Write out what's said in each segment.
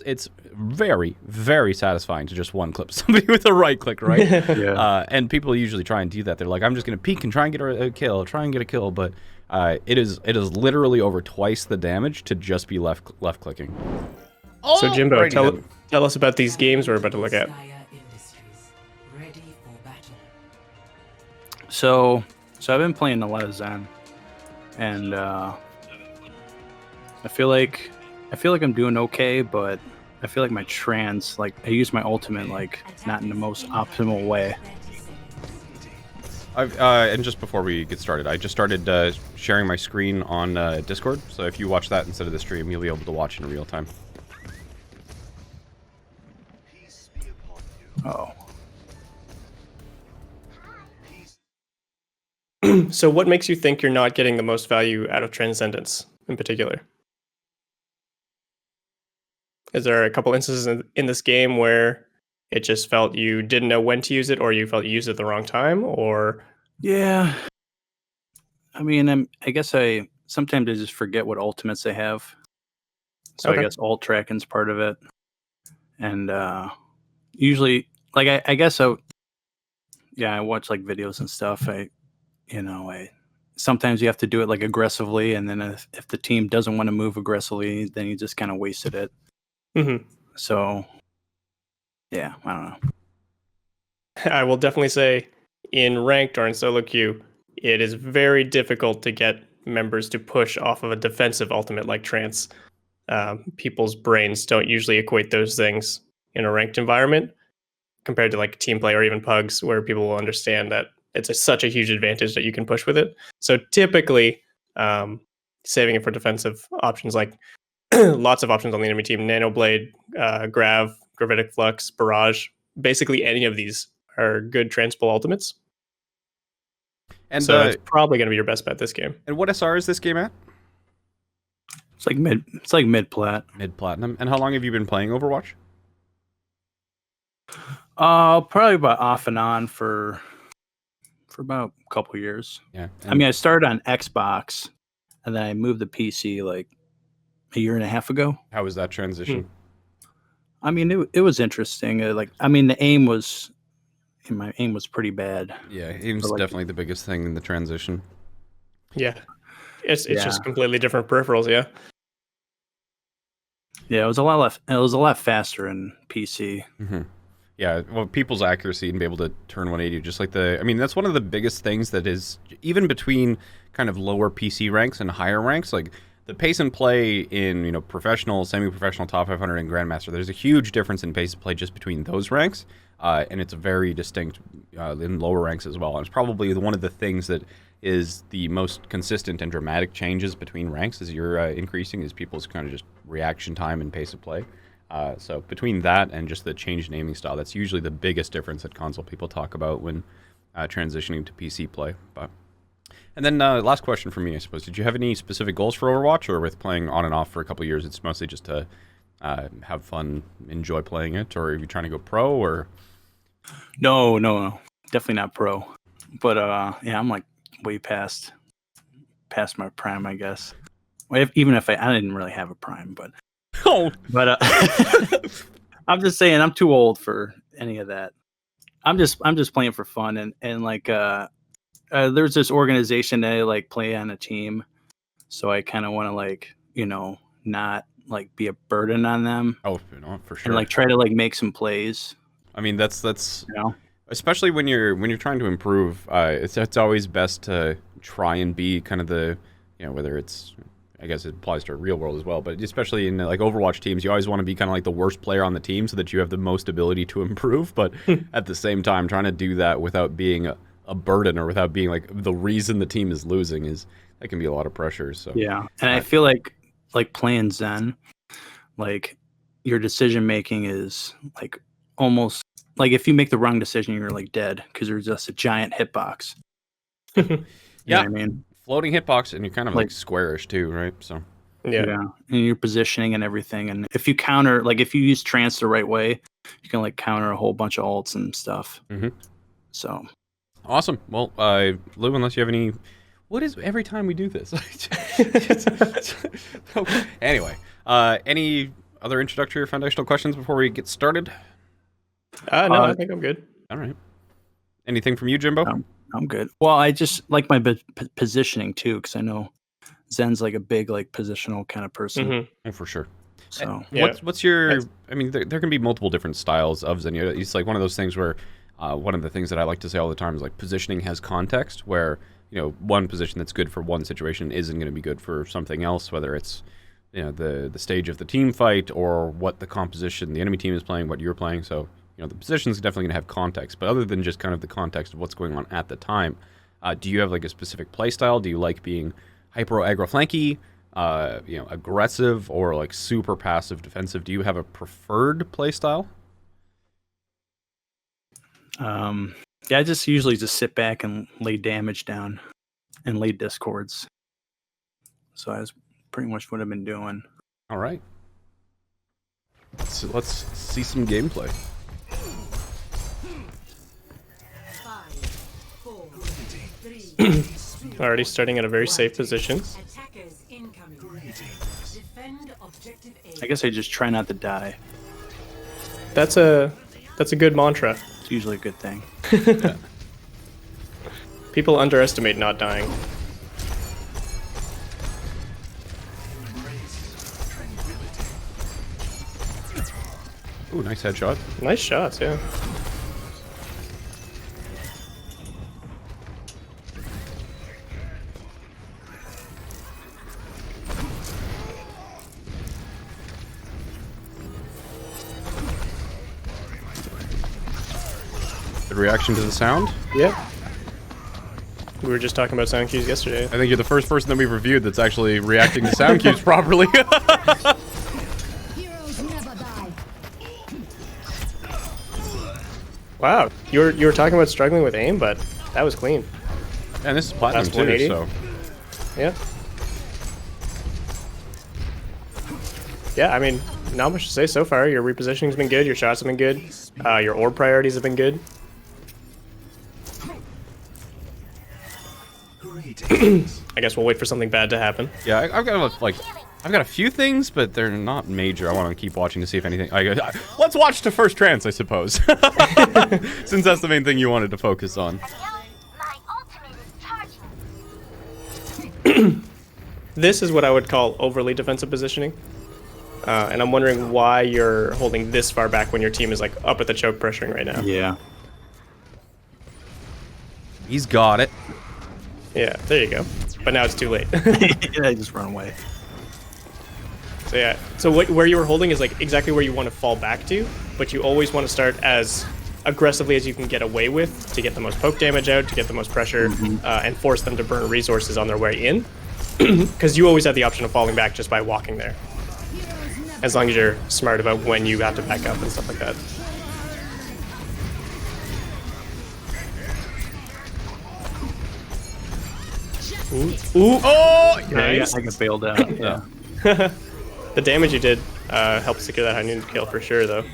It's very, very satisfying to just one clip somebody with a right click, right? Yeah. And people usually try and do that. They're like, I'm just gonna peek and try and get a kill, but it is literally over twice the damage to just be left clicking. So Jimbo, Alrighty tell then. tell us about these games we're about to look at. So I've been playing a lot of Zen, and I feel like I'm doing okay, but I feel like my trans, like I use my ultimate like not in the most optimal way. And just before we get started, I just started sharing my screen on Discord. So if you watch that instead of the stream, you'll be able to watch in real time. Oh. So what makes you think you're not getting the most value out of Transcendence in particular? Is there a couple instances in this game where it just felt you didn't know when to use it, or you felt you used it at the wrong time, or? Yeah. I mean, I guess I sometimes I just forget what ultimates they have. So Okay. I guess alt tracking's part of it. And usually, like I guess I watch like videos and stuff. I sometimes you have to do it like aggressively, and then if the team doesn't want to move aggressively, then you just kind of wasted it. Mm-hmm. So, yeah, I don't know. I will definitely say in ranked or in solo queue, it is very difficult to get members to push off of a defensive ultimate like Trance. People's brains don't usually equate those things in a ranked environment compared to like team play or even pugs, where people will understand that it's such a huge advantage that you can push with it. So typically, saving it for defensive options like lots of options on the enemy team: Nano Blade, Gravitic Flux, Barrage. Basically, any of these are good transpol ultimates. And so it's probably going to be your best bet this game. And what SR is this game at? It's like mid plat. Mid platinum. And how long have you been playing Overwatch? Probably about off and on for about a couple years. Yeah. I mean, I started on Xbox, and then I moved to PC like a year and a half ago. How was that transition? I mean, it was interesting. The aim was pretty bad. Yeah, aim's definitely the biggest thing in the transition. Yeah, it's just completely different peripherals. Yeah. Yeah, it was a lot faster in PC. Mm-hmm. Yeah, well, people's accuracy and be able to turn 180, just like that's one of the biggest things that is, even between kind of lower PC ranks and higher ranks, like the pace and play in, professional, semi-professional, top 500, and Grandmaster, there's a huge difference in pace and play just between those ranks, and it's very distinct in lower ranks as well. And it's probably one of the things that is the most consistent and dramatic changes between ranks as you're increasing, is people's kind of just reaction time and pace of play. So between that and just the change in aiming style, that's usually the biggest difference that console people talk about when transitioning to PC play. And then last question for me, I suppose. Did you have any specific goals for Overwatch, or with playing on and off for a couple of years, it's mostly just to have fun, enjoy playing it, or are you trying to go pro, or? No, definitely not pro. But yeah, I'm like way past my prime, I guess. Even if I didn't really have a prime, but. Oh, but I'm just saying I'm too old for any of that. I'm just playing for fun, and like there's this organization that I like play on a team, so I kind of want to like not like be a burden on them. Oh, for sure. And like try to like make some plays. I mean, that's especially when you're trying to improve. It's always best to try and be kind of the whether it's. I guess it applies to real world as well, but especially in like Overwatch teams, you always want to be kind of like the worst player on the team so that you have the most ability to improve. But at the same time, trying to do that without being a burden or without being like the reason the team is losing that can be a lot of pressure. So yeah, and I feel like playing Zen, like your decision making is like almost like if you make the wrong decision, you're like dead because there's just a giant hitbox. Yeah, you know what I mean. Floating hitbox, and you're kind of like squarish too, right? So yeah, and your positioning and everything. And if you counter, like if you use trance the right way, you can like counter a whole bunch of ults and stuff. Mm-hmm. So awesome. Well, Lou, unless you have any, what is every time we do this? Anyway, any other introductory or foundational questions before we get started? No, I think I'm good. All right. Anything from you, Jimbo? I'm good. Well, I just like my positioning too, because I know Zen's like a big like positional kind of person. Mm-hmm. Oh, for sure. So What's your? I mean, there can be multiple different styles of Zenyatta. It's like one of those things where one of the things that I like to say all the time is like positioning has context, where one position that's good for one situation isn't going to be good for something else, whether it's the stage of the team fight or what the composition the enemy team is playing, what you're playing. So the position is definitely going to have context, but other than just kind of the context of what's going on at the time, do you have like a specific play style? Do you like being hyper aggro flanky, aggressive, or like super passive defensive? Do you have a preferred play style? I just usually just sit back and lay damage down and lay discords. So that's pretty much what I've been doing. All right. So let's see some gameplay. 5, 4, 3, Already starting at a very safe position. attackers incoming. Defend objective A. I guess I just try not to die. That's a good mantra. It's usually a good thing. People underestimate not dying. Ooh, nice headshot. Nice shots, yeah. Good reaction to the sound. Yeah. We were just talking about sound cues yesterday. I think you're the first person that we've reviewed that's actually reacting to sound cues properly. Heroes never die. Wow, you were talking about struggling with aim, but that was clean. And this is platinum That's too, 180. so Yeah. Yeah, I mean, not much to say so far. Your repositioning's been good. Your shots have been good. Your orb priorities have been good. I guess we'll wait for something bad to happen. yeah, I've got a few things, but they're not major. I want to keep watching to see if anything. Let's watch to first trance, I suppose, since that's the main thing you wanted to focus on. My ultimate is charging. This is what I would call overly defensive positioning. And I'm wondering why you're holding this far back when your team is like up at the choke pressuring right now. Yeah. He's got it. Yeah, there you go. But now it's too late. I just run away. So yeah, so where you were holding is like exactly where you want to fall back to, but you always want to start as aggressively as you can get away with to get the most poke damage out, to get the most pressure, and force them to burn resources on their way in. Because you always have the option of falling back just by walking there. As long as you're smart about when you have to back up and stuff like that. Ooh. Oh! Nice. I got bailed out. Yeah. The damage you did helped secure that high noon kill for sure, though.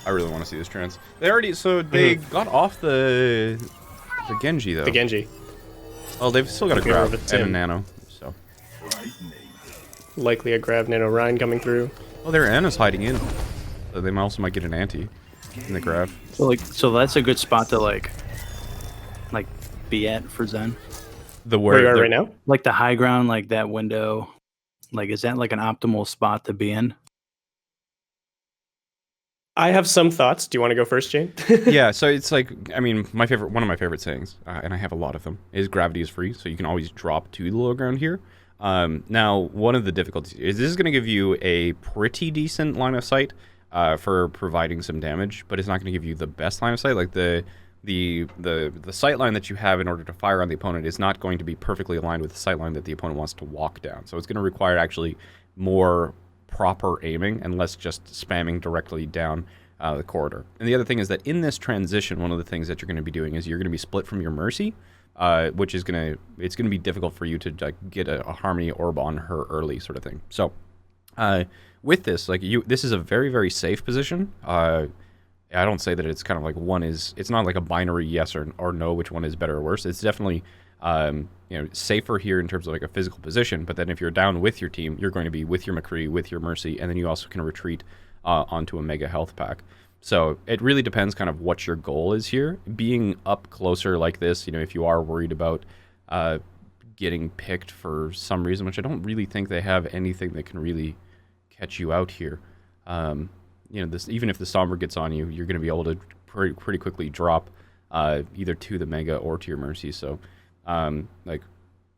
I really want to see this trance. They got off the Genji though. The Genji. Oh, they've still got a Looking grab over and to a Tim. nano. So. Likely a grab Nano Ryan coming through. Oh, their Anna's hiding in. So they also might get an anti in the grab. So that's a good spot to like be at for Zen. Where you are right now? Like the high ground, like that window. Like, is that like an optimal spot to be in? I have some thoughts. Do you want to go first, Jayne? Yeah, so it's like, I mean, one of my favorite sayings, and I have a lot of them, is gravity is free, so you can always drop to the low ground here. Now, one of the difficulties is this is going to give you a pretty decent line of sight for providing some damage, but it's not going to give you the best line of sight. Like the sight line that you have in order to fire on the opponent is not going to be perfectly aligned with the sight line that the opponent wants to walk down. So it's going to require actually more proper aiming and less just spamming directly down the corridor. And the other thing is that in this transition, one of the things that you're going to be doing is you're going to be split from your Mercy, which is going to be difficult for you to get a Harmony Orb on her early sort of thing. So with this, this is a very, very safe position. I don't say that it's kind of like it's not like a binary yes or no, which one is better or worse. It's definitely safer here in terms of like a physical position. But then if you're down with your team, you're going to be with your McCree, with your Mercy, and then you also can retreat onto a mega health pack. So it really depends kind of what your goal is here. Being up closer like this, if you are worried about getting picked for some reason, which I don't really think they have anything that can really catch you out here. This, even if the Sombra gets on you, you're going to be able to pretty quickly drop either to the Mega or to your Mercy. So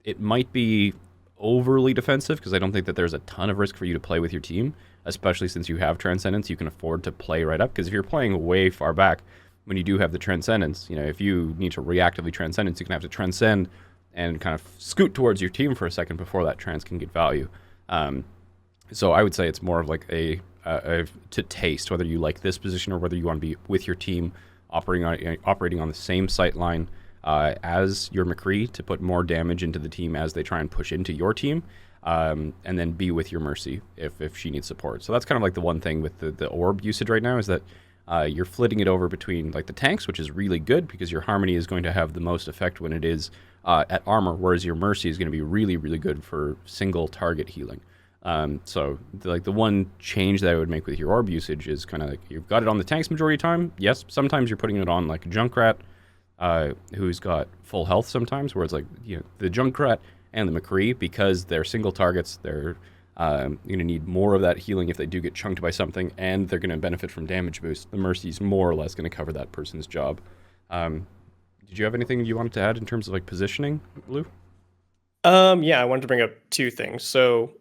it might be overly defensive because I don't think that there's a ton of risk for you to play with your team, especially since you have Transcendence. You can afford to play right up, because if you're playing way far back when you do have the Transcendence, if you need to reactively Transcendence, you can have to Transcend and kind of scoot towards your team for a second before that trans can get value. So I would say it's more of like a to taste whether you like this position or whether you want to be with your team operating on the same sight line as your McCree to put more damage into the team as they try and push into your team, and then be with your Mercy if she needs support. So that's kind of like the one thing with the orb usage right now, is that you're flitting it over between like the tanks, which is really good because your Harmony is going to have the most effect when it is at armor, whereas your Mercy is going to be really, really good for single target healing. So the one change that I would make with your orb usage is kind of like you've got it on the tanks majority of the time. Yes, sometimes you're putting it on like a Junkrat who's got full health sometimes, where it's like the Junkrat and the McCree, because they're single targets, they're going to need more of that healing if they do get chunked by something, and they're going to benefit from damage boost. The Mercy's more or less going to cover that person's job. Did you have anything you wanted to add in terms of like positioning, Lou? Yeah, I wanted to bring up two things. So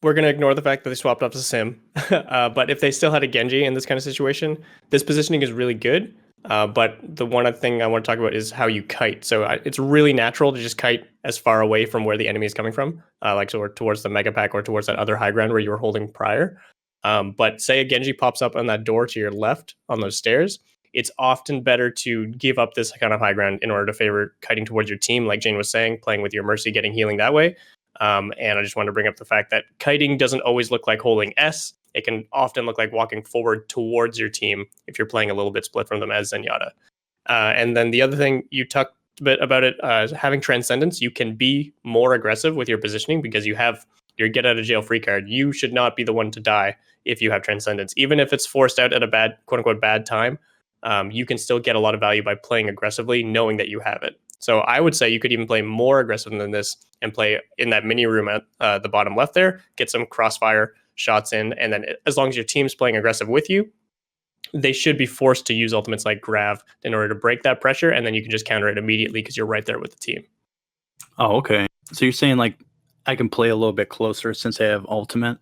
we're going to ignore the fact that they swapped up to Sim. But if they still had a Genji in this kind of situation, this positioning is really good. But the one thing I want to talk about is how you kite. So it's really natural to just kite as far away from where the enemy is coming from, so towards the Mega Pack or towards that other high ground where you were holding prior. But say a Genji pops up on that door to your left on those stairs, it's often better to give up this kind of high ground in order to favor kiting towards your team, like Jayne was saying, playing with your Mercy, getting healing that way. And I just wanted to bring up the fact that kiting doesn't always look like holding S. It can often look like walking forward towards your team if you're playing a little bit split from them as Zenyatta. And then the other thing you talked a bit about it, having Transcendence, you can be more aggressive with your positioning because you have your get out of jail free card. You should not be the one to die if you have Transcendence. Even if it's forced out at a bad, quote unquote, bad time, you can still get a lot of value by playing aggressively, knowing that you have it. So I would say you could even play more aggressive than this and play in that mini room at the bottom left there, get some crossfire shots in, and then as long as your team's playing aggressive with you, they should be forced to use ultimates like Grav in order to break that pressure, and then you can just counter it immediately because you're right there with the team. Oh, okay. So you're saying like I can play a little bit closer since I have ultimate?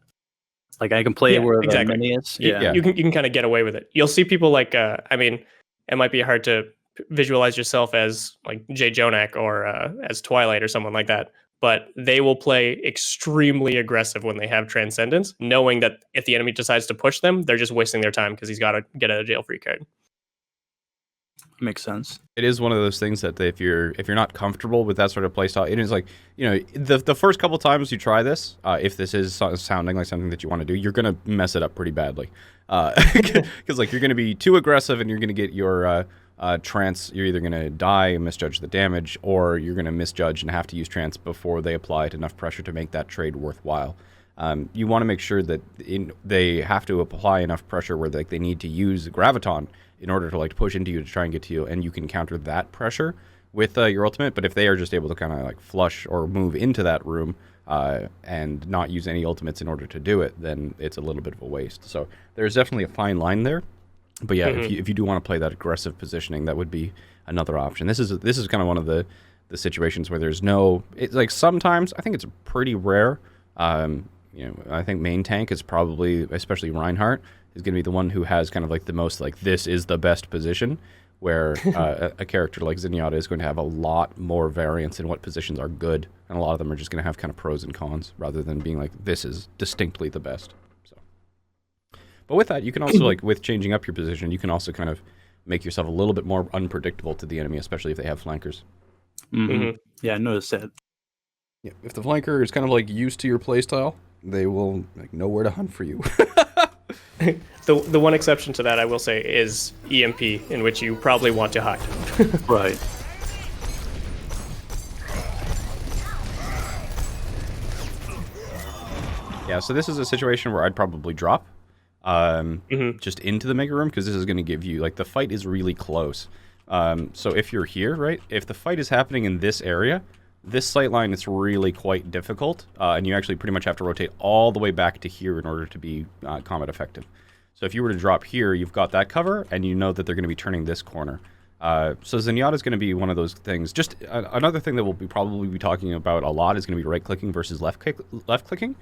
Like I can play where the mini is? Yeah. You can kind of get away with it. You'll see people like, it might be hard to visualize yourself as like Jay Jonak or as Twilight or someone like that, but they will play extremely aggressive when they have Transcendence, knowing that if the enemy decides to push them, they're just wasting their time because he's got to get out of jail free card. Makes sense. It is one of those things that if you're not comfortable with that sort of playstyle, it is like, the first couple times you try this, if this is sounding like something that you want to do, you're going to mess it up pretty badly. Because like you're going to be too aggressive and you're going to get your trance, you're either going to die and misjudge the damage, or you're going to misjudge and have to use trance before they applied enough pressure to make that trade worthwhile. You want to make sure that they have to apply enough pressure where they need to use Graviton in order to push into you to try and get to you, and you can counter that pressure with your ultimate. But if they are just able to kind of flush or move into that room and not use any ultimates in order to do it, then it's a little bit of a waste. So there's definitely a fine line there. But yeah, if you do want to play that aggressive positioning, that would be another option. This is kind of one of the situations where there's no. It's like sometimes I think it's pretty rare. I think main tank is probably, especially Reinhardt, is going to be the one who has kind of the most this is the best position, where a character like Zenyatta is going to have a lot more variance in what positions are good, and a lot of them are just going to have kind of pros and cons rather than being this is distinctly the best. So, but with that, you can also with changing up your position, you can also kind of make yourself a little bit more unpredictable to the enemy, especially if they have flankers. Mm-hmm. Yeah, I noticed that. Yeah, if the flanker is kind of used to your playstyle, they will know where to hunt for you. The one exception to that, I will say, is EMP, in which you probably want to hide. Right. Yeah, so this is a situation where I'd probably drop just into the Mega Room, because this is going to give you, like, the fight is really close. So if you're here, right, if the fight is happening in this area, this sightline is really quite difficult, and you actually pretty much have to rotate all the way back to here in order to be combat effective. So if you were to drop here, you've got that cover, and you know that they're going to be turning this corner. So Zenyatta is going to be one of those things. Just another thing that we'll probably be talking about a lot is going to be right-clicking versus left-clicking.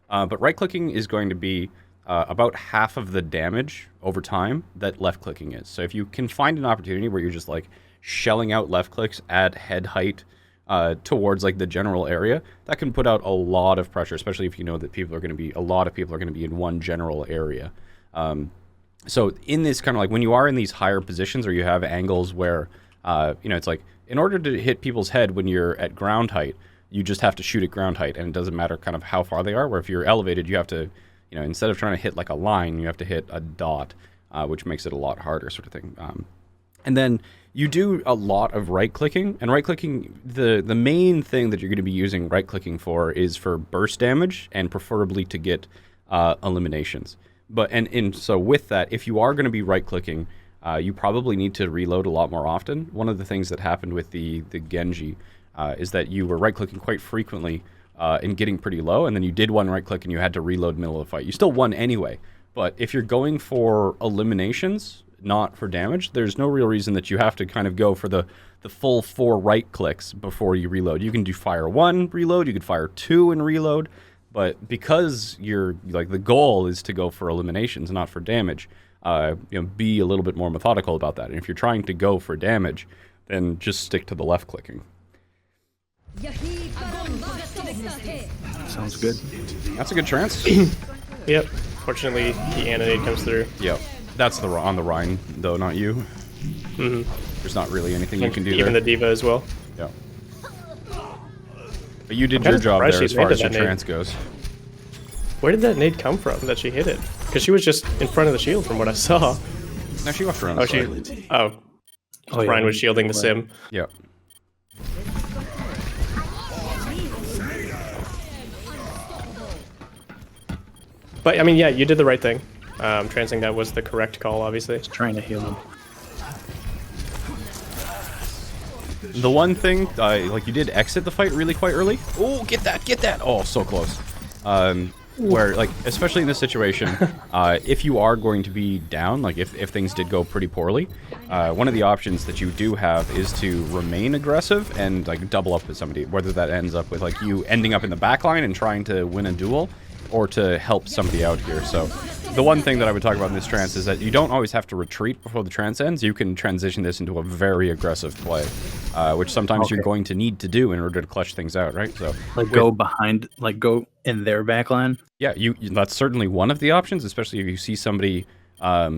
But right-clicking is going to be about half of the damage over time that left-clicking is. So if you can find an opportunity where you're just like shelling out left clicks at head height towards like the general area, that can put out a lot of pressure, especially if you know that a lot of people are going to be in one general area. So in this kind of like when you are in these higher positions or you have angles where, it's like in order to hit people's head when you're at ground height, you just have to shoot at ground height and it doesn't matter kind of how far they are, where if you're elevated, you have to, instead of trying to hit like a line, you have to hit a dot, which makes it a lot harder sort of thing. And then you do a lot of right-clicking, and right-clicking, the main thing that you're going to be using right-clicking for is for burst damage and preferably to get eliminations. So with that, if you are going to be right-clicking, you probably need to reload a lot more often. One of the things that happened with the Genji is that you were right-clicking quite frequently and getting pretty low, and then you did one right-click and you had to reload middle of the fight. You still won anyway, but if you're going for eliminations, not for damage, there's no real reason that you have to kind of go for the full 4 right-clicks before you reload. You can do fire 1, reload, you could fire 2 and reload, but because you're like the goal is to go for eliminations, not for damage, be a little bit more methodical about that. And if you're trying to go for damage, then just stick to the left clicking. Sounds good. That's a good trance. Yep. Fortunately, the animate comes through. Yep. That's on the Rhine, though, not you. Mm-hmm. There's not really anything you can do Even there. the Diva as well. Yeah. But you did your job there as far as your nade. trance goes. Where did that nade come from that she hit it? Because she was just in front of the shield from what I saw. No, she walked around the side. Ryan was shielding the sim. Yep. But, I mean, yeah, you did the right thing. Trancing that was the correct call, obviously. Just trying to heal him. The one thing, you did exit the fight really quite early. Oh, get that! Oh, so close. Where, especially in this situation, if you are going to be down, if things did go pretty poorly, one of the options that you do have is to remain aggressive and, double up with somebody, whether that ends up with, you ending up in the back line and trying to win a duel, or to help somebody out here. So the one thing that I would talk about in this trance is that you don't always have to retreat before the trance ends. You can transition this into a very aggressive play, which sometimes you're going to need to do in order to clutch things out, right? So go behind, go in their backline. Yeah, that's certainly one of the options, especially if you see somebody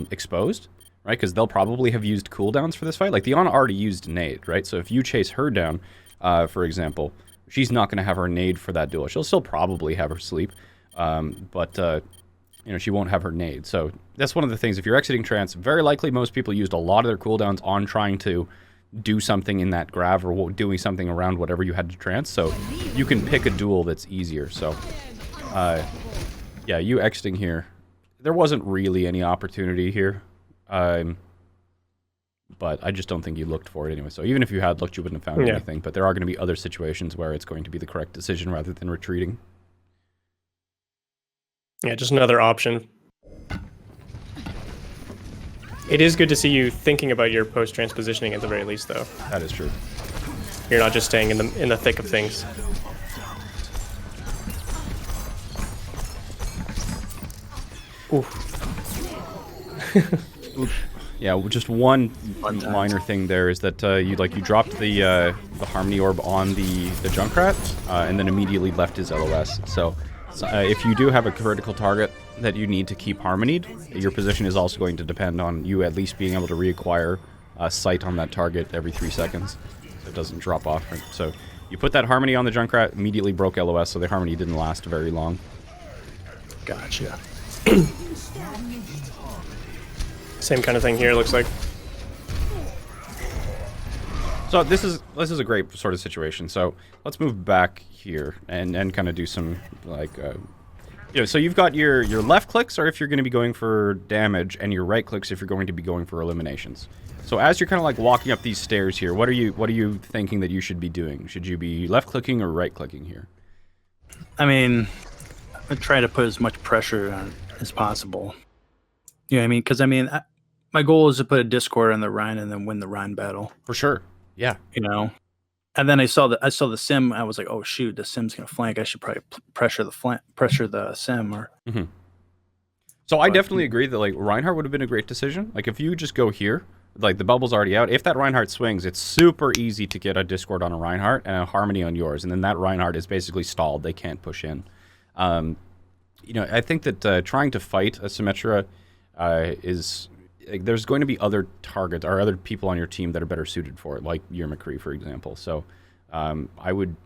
exposed, right? Because they'll probably have used cooldowns for this fight. Like, Diana already used nade, right? So if you chase her down, for example, she's not going to have her nade for that duel. She'll still probably have her sleep. But she won't have her nade. So that's one of the things. If you're exiting trance, very likely most people used a lot of their cooldowns on trying to do something in that grav or doing something around whatever you had to trance. So you can pick a duel that's easier. So, yeah, you exiting here. There wasn't really any opportunity here. But I just don't think you looked for it anyway. So even if you had looked, you wouldn't have found anything. But there are going to be other situations where it's going to be the correct decision rather than retreating. Yeah, just another option. It is good to see you thinking about your post-trance positioning at the very least, though. That is true. You're not just staying in the thick of things. Oof. Yeah, just one minor thing there is that you dropped the Harmony Orb on the Junkrat and then immediately left his LOS. So if you do have a critical target that you need to keep harmonied, your position is also going to depend on you at least being able to reacquire sight on that target every 3 seconds, so it doesn't drop off. So you put that harmony on the Junkrat, immediately broke LOS, so the harmony didn't last very long. Gotcha. Same kind of thing here, looks like. So this is a great sort of situation. So let's move back here and kind of do some So you've got your left clicks are if you're going to be going for damage, and your right clicks if you're going to be going for eliminations. So as you're kind of like walking up these stairs here, what are you thinking that you should be doing? Should you be left clicking or right clicking here? I mean, I try to put as much pressure on as possible. You know what I mean? Because my goal is to put a Discord on the Rhine and then win the Rhine battle. For sure. Yeah. You know. And then I saw the sim. I was like, oh shoot, the sim's gonna flank. I should probably pressure the sim. Or. Mm-hmm. So I definitely agree that like Reinhardt would have been a great decision. Like if you just go here, like the bubble's already out. If that Reinhardt swings, it's super easy to get a Discord on a Reinhardt and a Harmony on yours, and then that Reinhardt is basically stalled. They can't push in. I think that trying to fight a Symmetra is. Like, there's going to be other targets or other people on your team that are better suited for it, like your McCree, for example. So I would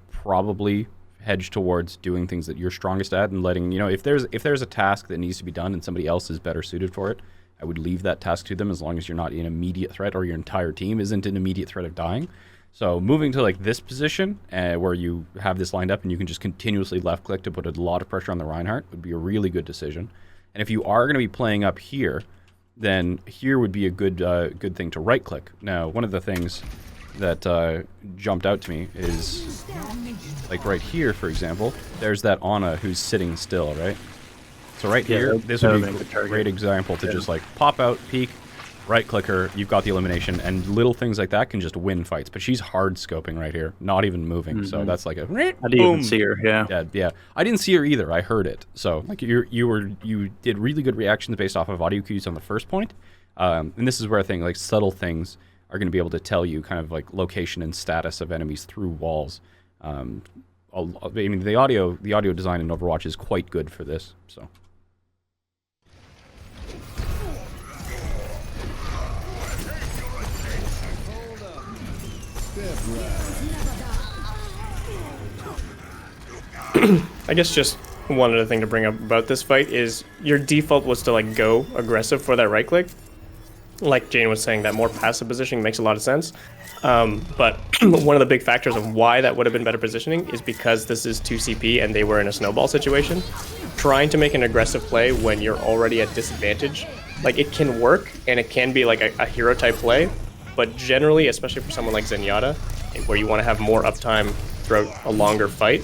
probably hedge towards doing things that you're strongest at and letting, if there's a task that needs to be done and somebody else is better suited for it, I would leave that task to them as long as you're not in immediate threat or your entire team isn't in immediate threat of dying. So moving to like this position where you have this lined up and you can just continuously left click to put a lot of pressure on the Reinhardt would be a really good decision. And if you are going to be playing up here, then here would be a good thing to right click. Now, one of the things that jumped out to me is like right here, for example, there's that Ana who's sitting still, right? So right here, this would be a great example to just like pop out, peek, right click her, you've got the elimination, and little things like that can just win fights. But she's hard scoping right here, not even moving. So that's like a boom. I didn't even see her. Yeah. I didn't see her either. I heard it. So like you did really good reactions based off of audio cues on the first point. And this is where I think like subtle things are going to be able to tell you kind of like location and status of enemies through walls. I mean the audio design in Overwatch is quite good for this. So. I guess just one other thing to bring up about this fight is your default was to like go aggressive for that right click. Like Jayne was saying, that more passive positioning makes a lot of sense. But one of the big factors of why that would have been better positioning is because this is 2 CP and they were in a snowball situation. Trying to make an aggressive play when you're already at disadvantage, like it can work and it can be like a hero type play, but generally, especially for someone like Zenyatta, where you want to have more uptime throughout a longer fight,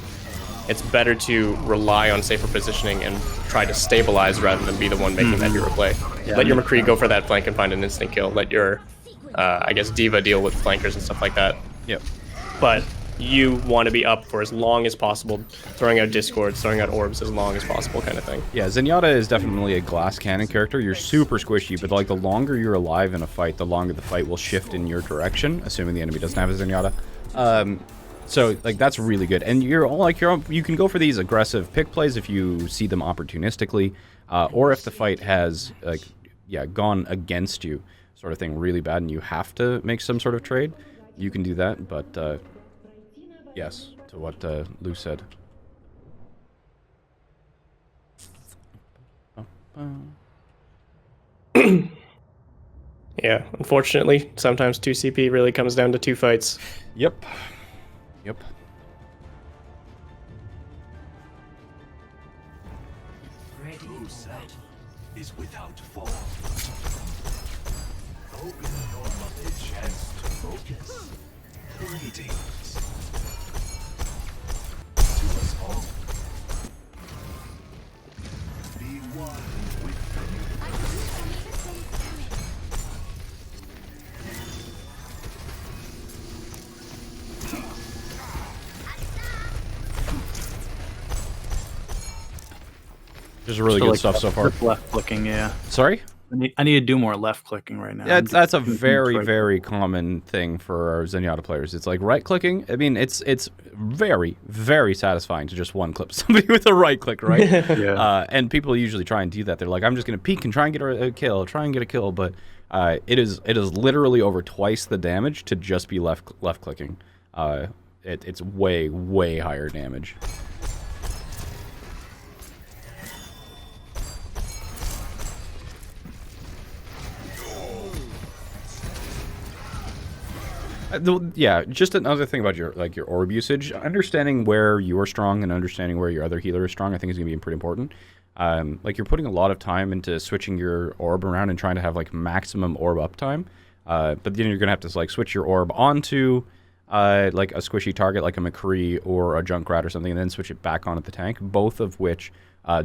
it's better to rely on safer positioning and try to stabilize rather than be the one making that hero play. Yeah, let your McCree go for that flank and find an instant kill. Let your, I guess, Diva deal with flankers and stuff like that. Yep. But you want to be up for as long as possible, throwing out discords, throwing out orbs as long as possible kind of thing. Yeah, Zenyatta is definitely a glass cannon character. You're super squishy, but like the longer you're alive in a fight, the longer the fight will shift in your direction, assuming the enemy doesn't have a Zenyatta. So like that's really good, and you can go for these aggressive pick plays if you see them opportunistically, or if the fight has gone against you, sort of thing, really bad, and you have to make some sort of trade. You can do that, but yes, to what Lou said. Yeah, unfortunately, sometimes 2 CP really comes down to 2 fights. Yep. Ready. Set is without fault. Open your mother chest. Focus. Greetings to us all. Be one with There's really good stuff so far. Left clicking, yeah. Sorry? I need to do more left clicking right now. Yeah, that's a very, very common thing for our Zenyatta players. It's like right clicking. I mean, it's very, very satisfying to just one clip somebody with a right click, right? Yeah. And people usually try and do that. They're like, I'm just going to peek and try and get a kill, but it is literally over twice the damage to just be left clicking. It's way, way higher damage. Yeah, just another thing about your orb usage. Understanding where you're strong and understanding where your other healer is strong, I think is going to be pretty important. Like you're putting a lot of time into switching your orb around and trying to have like maximum orb uptime. But then you're going to have to like switch your orb onto like a squishy target like a McCree or a Junkrat or something, and then switch it back onto the tank. Both of which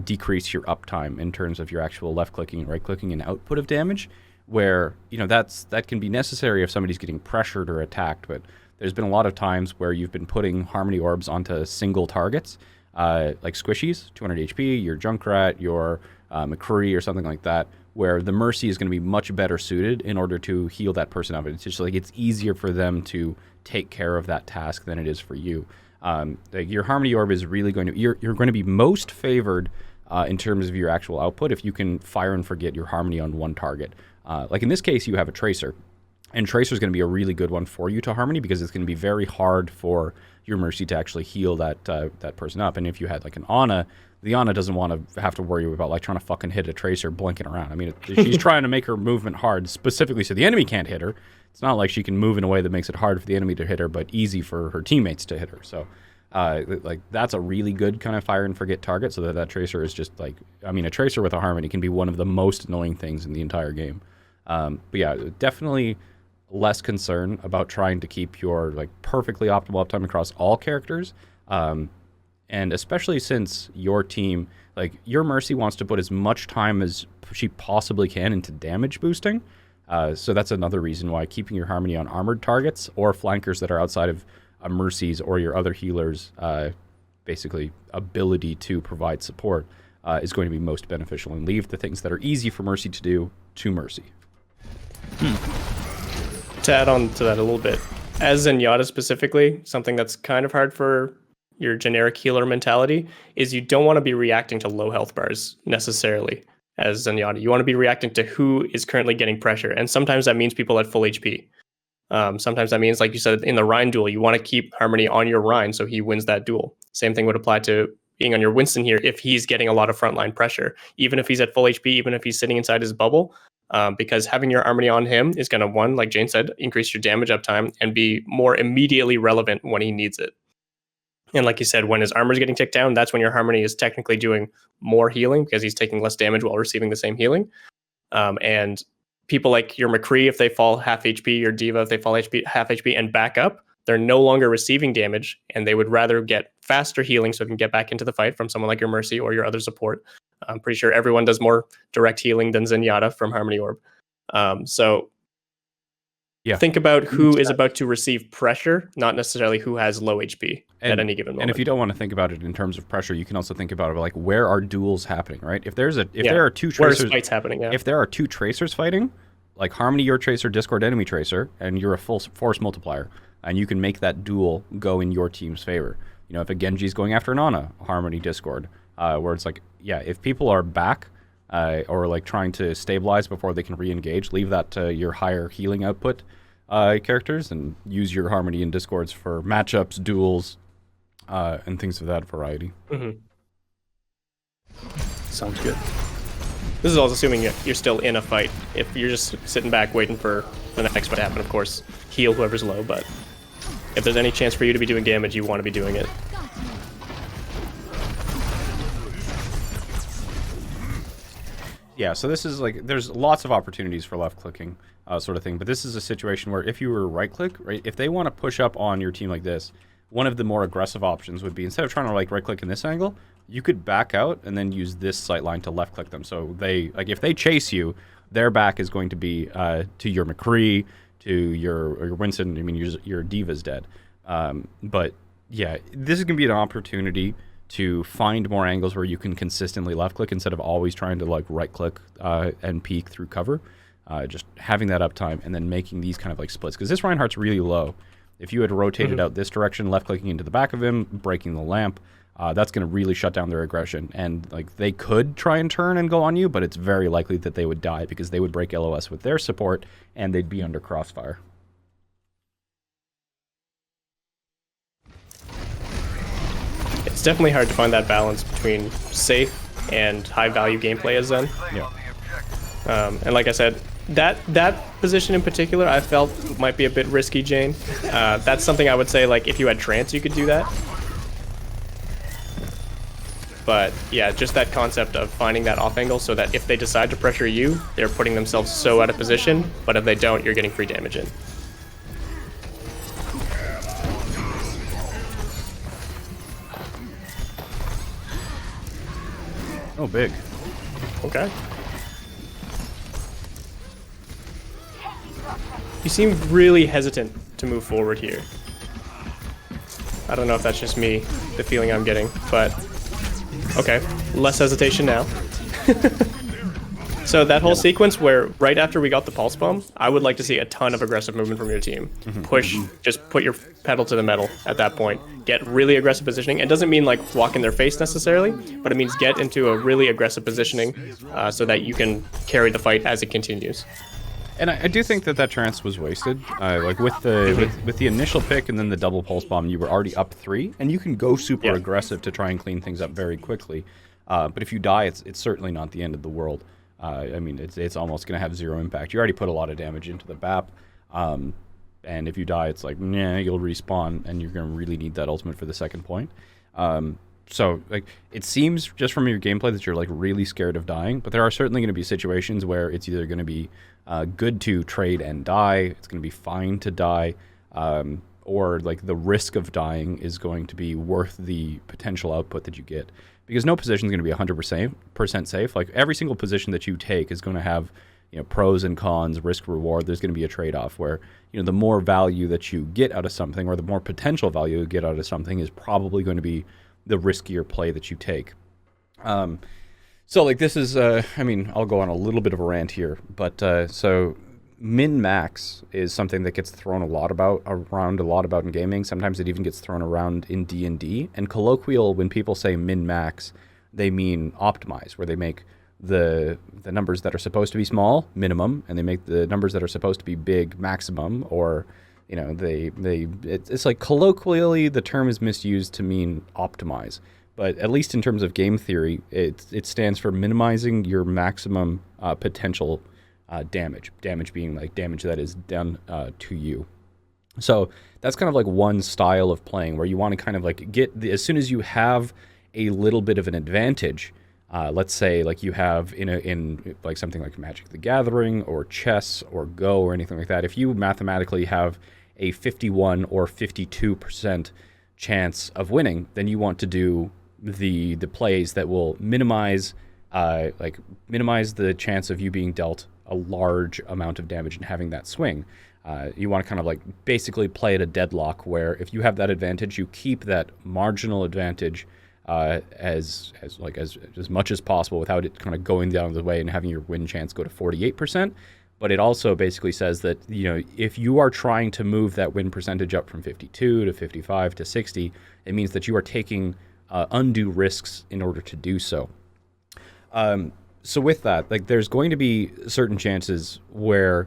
decrease your uptime in terms of your actual left clicking and right clicking and output of damage. Where that can be necessary if somebody's getting pressured or attacked, but there's been a lot of times where you've been putting Harmony orbs onto single targets, like squishies, 200 HP, your Junkrat, your McCree or something like that, where the Mercy is going to be much better suited in order to heal that person up. It's just like it's easier for them to take care of that task than it is for you. Like your Harmony orb is really going to you're going to be most favored in terms of your actual output if you can fire and forget your Harmony on one target. Like in this case, you have a Tracer, and Tracer is going to be a really good one for you to Harmony because it's going to be very hard for your Mercy to actually heal that person up. And if you had like an Ana, the Ana doesn't want to have to worry about like trying to fucking hit a Tracer blinking around. I mean, she's trying to make her movement hard specifically so the enemy can't hit her. It's not like she can move in a way that makes it hard for the enemy to hit her, but easy for her teammates to hit her. So like that's a really good kind of fire and forget target, so that Tracer is just like, I mean, a Tracer with a Harmony can be one of the most annoying things in the entire game. But yeah, definitely less concern about trying to keep your like perfectly optimal uptime across all characters. And especially since your team, like your Mercy wants to put as much time as she possibly can into damage boosting. So that's another reason why keeping your Harmony on armored targets or flankers that are outside of Mercy's or your other healers' basically ability to provide support is going to be most beneficial, and leave the things that are easy for Mercy to do to Mercy. To add on to that a little bit, as Zenyatta specifically, something that's kind of hard for your generic healer mentality is you don't want to be reacting to low health bars necessarily as Zenyatta. You want to be reacting to who is currently getting pressure, and sometimes that means people at full HP. Sometimes that means, like you said, in the Rhine duel, you want to keep Harmony on your Rhine so he wins that duel. Same thing would apply to being on your Winston here if he's getting a lot of frontline pressure, even if he's at full HP, even if he's sitting inside his bubble. Because having your Harmony on him is going to, one, like Jayne said, increase your damage uptime and be more immediately relevant when he needs it. And like you said, when his armor is getting ticked down, that's when your Harmony is technically doing more healing because he's taking less damage while receiving the same healing. And people like your McCree, if they fall half HP, your Diva, if they fall half HP and back up, they're no longer receiving damage, and they would rather get faster healing so they can get back into the fight from someone like your Mercy or your other support. I'm pretty sure everyone does more direct healing than Zenyatta from Harmony Orb. So think about who is about to receive pressure, not necessarily who has low HP at any given moment. And if you don't want to think about it in terms of pressure, you can also think about it like where are duels happening, right? If there are two Tracers, where fights happening, if there are two Tracers fighting, like Harmony your Tracer, Discord enemy Tracer, and you're a full force multiplier, and you can make that duel go in your team's favor. You know, if a Genji's going after an Ana, Harmony Discord, where it's like, yeah, if people are back or like trying to stabilize before they can re-engage, leave that to your higher healing output characters and use your Harmony and Discords for matchups, duels, and things of that variety. Mm-hmm. Sounds good. This is also assuming you're still in a fight. If you're just sitting back waiting for the next fight to happen, of course, heal whoever's low, but if there's any chance for you to be doing damage, you want to be doing it. Yeah, so this is like, there's lots of opportunities for left clicking sort of thing, but this is a situation where if you were right click, right, if they want to push up on your team like this, one of the more aggressive options would be, instead of trying to like right click in this angle, you could back out and then use this sight line to left click them. So they, like, if they chase you, their back is going to be to your McCree, to your Winston. I mean, your Diva's dead. But yeah, this is going to be an opportunity to find more angles where you can consistently left click instead of always trying to like right click and peek through cover. Just having that uptime and then making these kind of like splits, because this Reinhardt's really low. If you had rotated out this direction, left clicking into the back of him, breaking the lamp, that's going to really shut down their aggression. And like they could try and turn and go on you, but it's very likely that they would die because they would break LOS with their support and they'd be under crossfire. It's definitely hard to find that balance between safe and high value gameplay as Zen. Yeah. And like I said, That position in particular, I felt might be a bit risky, Jayne. That's something I would say, like, if you had trance, you could do that. But yeah, just that concept of finding that off angle so that if they decide to pressure you, they're putting themselves so out of position, but if they don't, you're getting free damage in. Oh, big. Okay. You seem really hesitant to move forward here. I don't know if that's just me, the feeling I'm getting, but okay, less hesitation now. So that whole sequence where right after we got the pulse bomb, I would like to see a ton of aggressive movement from your team. Push, just put your pedal to the metal at that point. Get really aggressive positioning. It doesn't mean like walk in their face necessarily, but it means get into a really aggressive positioning so that you can carry the fight as it continues. And I do think that trance was wasted. Like with the initial pick and then the double pulse bomb, you were already up 3, and you can go super aggressive to try and clean things up very quickly. But if you die, it's certainly not the end of the world. I mean, it's almost going to have 0 impact. You already put a lot of damage into the BAP, and if you die, it's like, nah, you'll respawn, and you're going to really need that ultimate for the second point. So, like, it seems just from your gameplay that you're, like, really scared of dying, but there are certainly going to be situations where it's either going to be good to trade and die, it's going to be fine to die, or, like, the risk of dying is going to be worth the potential output that you get. Because no position is going to be 100% safe. Like, every single position that you take is going to have, you know, pros and cons, risk reward. There's going to be a trade-off where, you know, the more value that you get out of something, or the more potential value you get out of something, is probably going to be the riskier play that you take. So, like, this is, I mean, I'll go on a little bit of a rant here, but so min-max is something that gets thrown around a lot about in gaming. Sometimes it even gets thrown around in D&D. And colloquial, when people say min-max, they mean optimize, where they make the numbers that are supposed to be small minimum, and they make the numbers that are supposed to be big maximum, or, you know, it's like colloquially the term is misused to mean optimize. But at least in terms of game theory, it stands for minimizing your maximum potential damage. Damage being like damage that is done to you. So that's kind of like one style of playing where you want to kind of like as soon as you have a little bit of an advantage, let's say like you have in like something like Magic the Gathering or chess or Go or anything like that, if you mathematically have a 51 or 52% chance of winning, then you want to do the plays that will minimize the chance of you being dealt a large amount of damage and having that swing. You want to kind of like basically play at a deadlock where if you have that advantage, you keep that marginal advantage as much as possible without it kind of going down the way and having your win chance go to 48%. But it also basically says that, you know, if you are trying to move that win percentage up from 52 to 55 to 60, it means that you are taking undue risks in order to do so. So with that, like, there's going to be certain chances where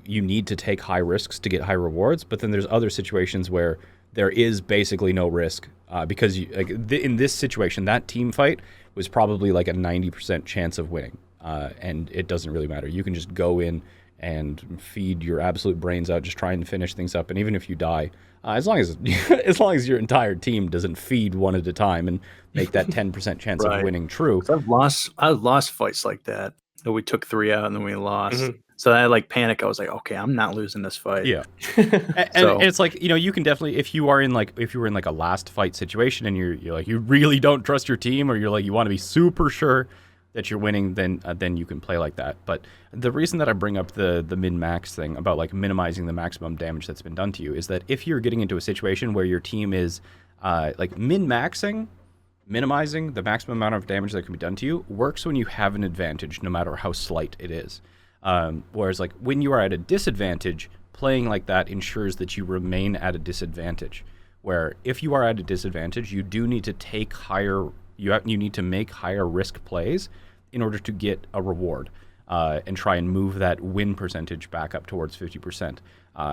you need to take high risks to get high rewards, but then there's other situations where there is basically no risk because in this situation, that team fight was probably like a 90% chance of winning, and it doesn't really matter. You can just go in and feed your absolute brains out, just trying to finish things up, and even if you die, as long as your entire team doesn't feed one at a time and make that 10% chance of winning true. I've lost fights like that we took 3 out and then we lost. So I like panic. I was like, okay, I'm not losing this fight. Yeah. and it's like, you know, you can definitely, if you were in like a last fight situation and you're like, you really don't trust your team, or you're like, you want to be super sure that you're winning, then you can play like that. But the reason that I bring up the min-max thing about like minimizing the maximum damage that's been done to you is that if you're getting into a situation where your team is like minimizing the maximum amount of damage that can be done to you, works when you have an advantage, no matter how slight it is. Whereas like when you are at a disadvantage, playing like that ensures that you remain at a disadvantage. Where if you are at a disadvantage, you do need to take you need to make higher risk plays in order to get a reward and try and move that win percentage back up towards 50%.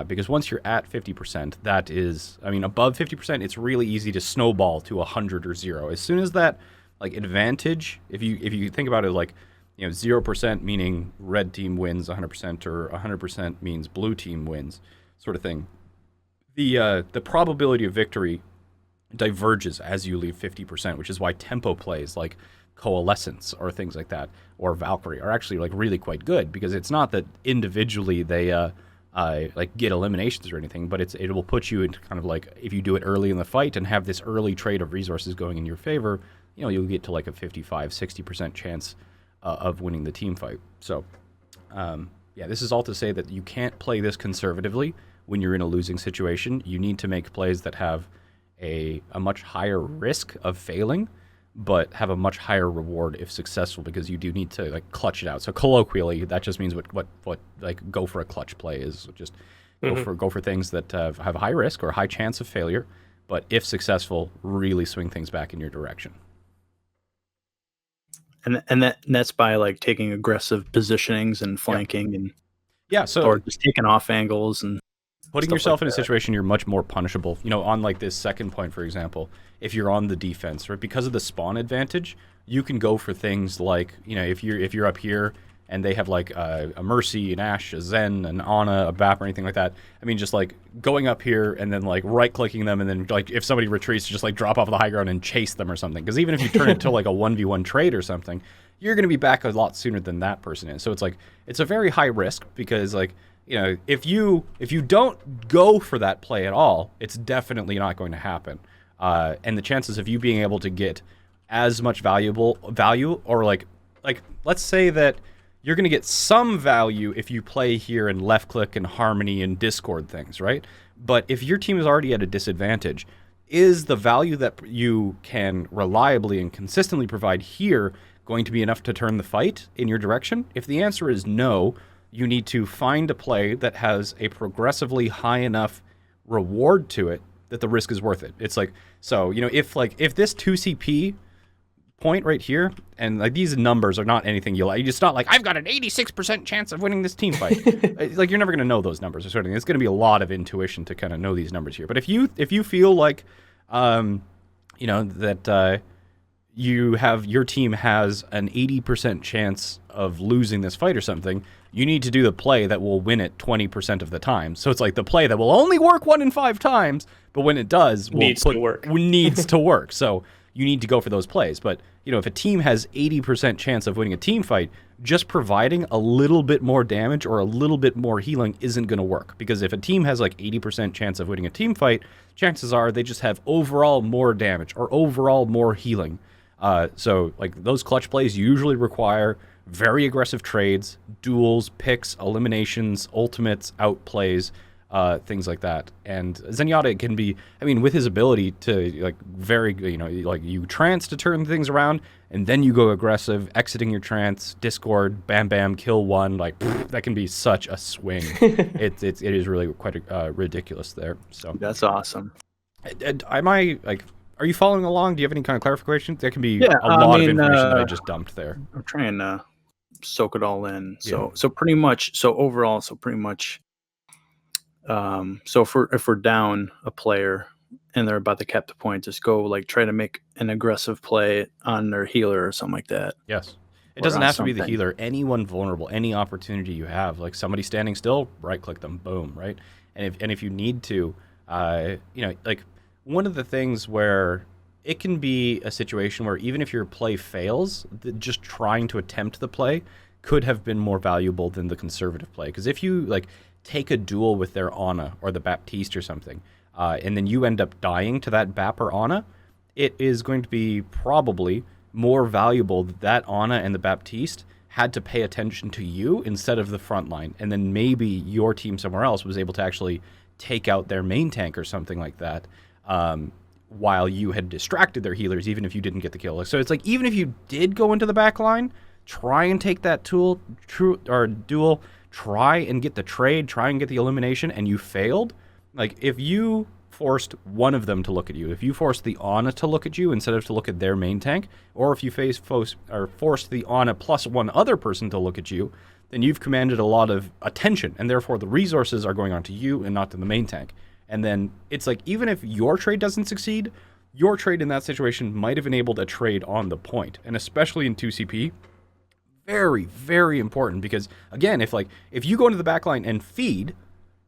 Because once you're at 50%, that is, I mean, above 50%, it's really easy to snowball to 100 or 0. As soon as that like advantage, if you think about it like 0% meaning red team wins 100% or 100% means blue team wins, sort of thing. The probability of victory diverges as you leave 50%, which is why tempo plays like Coalescence or things like that, or Valkyrie, are actually like really quite good, because it's not that individually they like get eliminations or anything, but it will put you into kind of like, if you do it early in the fight and have this early trade of resources going in your favor, you'll get to like a 55-60% chance of winning the team fight. So this is all to say that you can't play this conservatively when you're in a losing situation. You need to make plays that have a much higher risk of failing, but have a much higher reward if successful, because you do need to like clutch it out. So colloquially, that just means what like go for a clutch play is. Just go for things that have a high risk or high chance of failure, but if successful, really swing things back in your direction. And that's by like taking aggressive positionings and flanking and or just taking off angles and putting yourself in a situation you're much more punishable. On like this second point, for example, if you're on the defense, right, because of the spawn advantage, you can go for things like, if you're up here and they have like a Mercy, an Ashe, a Zen, an Ana, a BAP, or anything like that. I mean, just like going up here and then like right-clicking them, and then like if somebody retreats, just like drop off the high ground and chase them or something. Because even if you turn it to like a 1v1 trade or something, you're going to be back a lot sooner than that person is. So it's like, it's a very high risk, because like, if you don't go for that play at all, it's definitely not going to happen. And the chances of you being able to get as much value, or like let's say that you're going to get some value if you play here and left click and harmony and discord things, right? But if your team is already at a disadvantage, is the value that you can reliably and consistently provide here going to be enough to turn the fight in your direction? If the answer is no, you need to find a play that has a progressively high enough reward to it that the risk is worth it. It's like, so, if this 2CP point right here, and like these numbers are not anything it's not like I've got an 86% chance of winning this team fight. Like, you're never going to know those numbers or sort of thing. It's going to be a lot of intuition to kind of know these numbers here. But if you feel like that your team has an 80% chance of losing this fight or something, you need to do the play that will win it 20% of the time. So it's like the play that will only work 1 in 5 times, but when it does, needs to work. So you need to go for those plays. But, if a team has 80% chance of winning a team fight, just providing a little bit more damage or a little bit more healing isn't going to work. Because if a team has like 80% chance of winning a team fight, chances are they just have overall more damage or overall more healing. So like those clutch plays usually require very aggressive trades, duels, picks, eliminations, ultimates, outplays, things like that. And Zenyatta can be, with his ability to like like you trance to turn things around, and then you go aggressive, exiting your trance, discord, bam bam, kill one, like that can be such a swing. It is really quite ridiculous there. So that's awesome. Are you following along? Do you have any kind of clarification? There can be a lot of information that I just dumped there. I'm trying to soak it all in. So if we're down a player and they're about to cap the point, just go like try to make an aggressive play on their healer or something like that. Yes. It doesn't have to be the healer. Anyone vulnerable, any opportunity you have, like somebody standing still, right click them, boom, right? And if you need to, like one of the things where it can be a situation where even if your play fails, just trying to attempt the play could have been more valuable than the conservative play. Because if you like take a duel with their Ana or the Baptiste or something, and then you end up dying to that Bap or Ana, it is going to be probably more valuable that Ana and the Baptiste had to pay attention to you instead of the front line. And then maybe your team somewhere else was able to actually take out their main tank or something like that, while you had distracted their healers, even if you didn't get the kill. So it's like, even if you did go into the back line, try and take that duel, try and get the trade, try and get the elimination, and you failed. Like, if you forced one of them to look at you, if you forced the Ana to look at you instead of to look at their main tank, or if you forced the Ana plus one other person to look at you, then you've commanded a lot of attention, and therefore the resources are going on to you and not to the main tank. And then it's like, even if your trade doesn't succeed, your trade in that situation might have enabled a trade on the point. And especially in 2CP, very, very important because again, if you go into the back line and feed,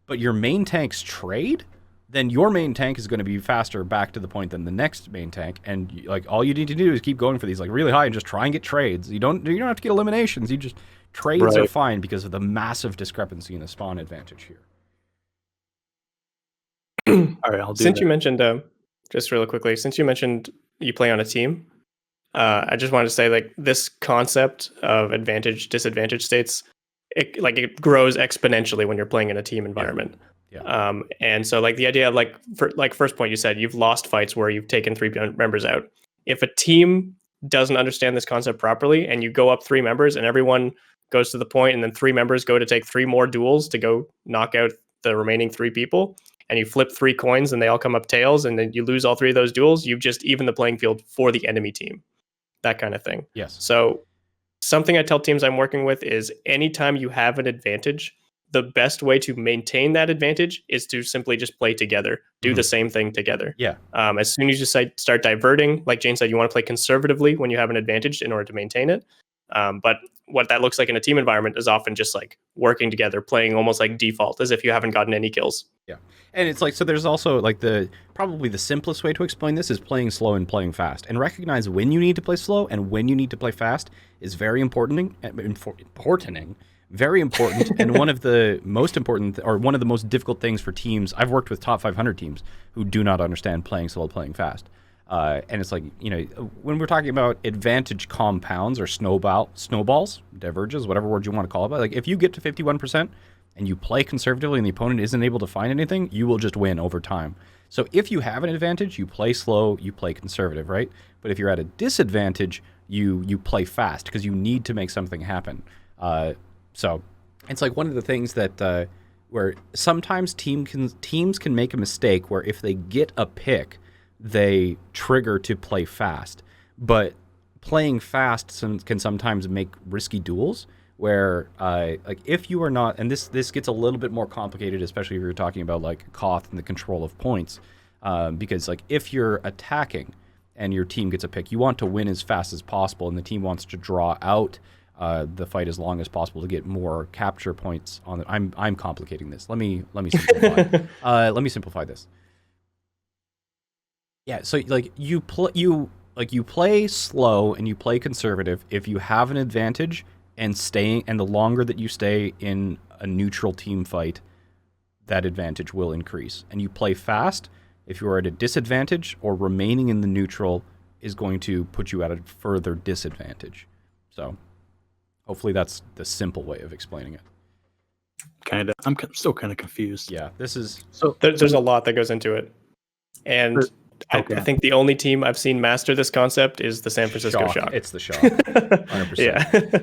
but your main tanks trade, then your main tank is going to be faster back to the point than the next main tank, and like all you need to do is keep going for these like really high and just try and get trades. You don't have to get eliminations. You just trades are fine because of the massive discrepancy in the spawn advantage here. All right, I'll do Since that. you mentioned, just really quickly, since you mentioned you play on a team, I just wanted to say like this concept of advantage disadvantage states, it grows exponentially when you're playing in a team environment. Yeah. And so like the idea of like for like first point you said you've lost fights where you've taken 3 members out. If a team doesn't understand this concept properly and you go up 3 members and everyone goes to the point and then 3 members go to take 3 more duels to go knock out the remaining 3 people, and you flip 3 coins and they all come up tails and then you lose all 3 of those duels, you've just evened the playing field for the enemy team. That kind of thing. Yes. So something I tell teams I'm working with is anytime you have an advantage, the best way to maintain that advantage is to simply just play together, do the same thing together. Yeah. As soon as you start diverting, like Jayne said, you want to play conservatively when you have an advantage in order to maintain it. But what that looks like in a team environment is often just like working together, playing almost like default, as if you haven't gotten any kills. Yeah. And it's like, so there's also like probably the simplest way to explain this is playing slow and playing fast, and recognize when you need to play slow and when you need to play fast is very important, very important. And one of the most important, or one of the most difficult things for teams, I've worked with top 500 teams who do not understand playing slow, playing fast. And it's like, when we're talking about advantage compounds or snowballs, diverges, whatever word you want to call it, but like if you get to 51% and you play conservatively and the opponent isn't able to find anything, you will just win over time. So if you have an advantage, you play slow, you play conservative, right? But if you're at a disadvantage, you play fast because you need to make something happen. So it's like one of the things that where sometimes teams can make a mistake where if they get a pick, they trigger to play fast. But playing fast can sometimes make risky duels where like if you are not, and this gets a little bit more complicated, especially if you're talking about like Koth and the control of points, because like if you're attacking and your team gets a pick, you want to win as fast as possible, and the team wants to draw out the fight as long as possible to get more capture points on it. I'm complicating this. Let me simplify. Let me simplify this. Yeah, so like you play slow and you play conservative if you have an advantage, and the longer that you stay in a neutral team fight, that advantage will increase. And you play fast if you are at a disadvantage, or remaining in the neutral is going to put you at a further disadvantage. So hopefully that's the simple way of explaining it. Kind of. I'm still kind of confused. Yeah, this is... So there's a lot that goes into it. And Okay. I think the only team I've seen master this concept is the San Francisco Shock. It's the Shock. 100%. Yeah.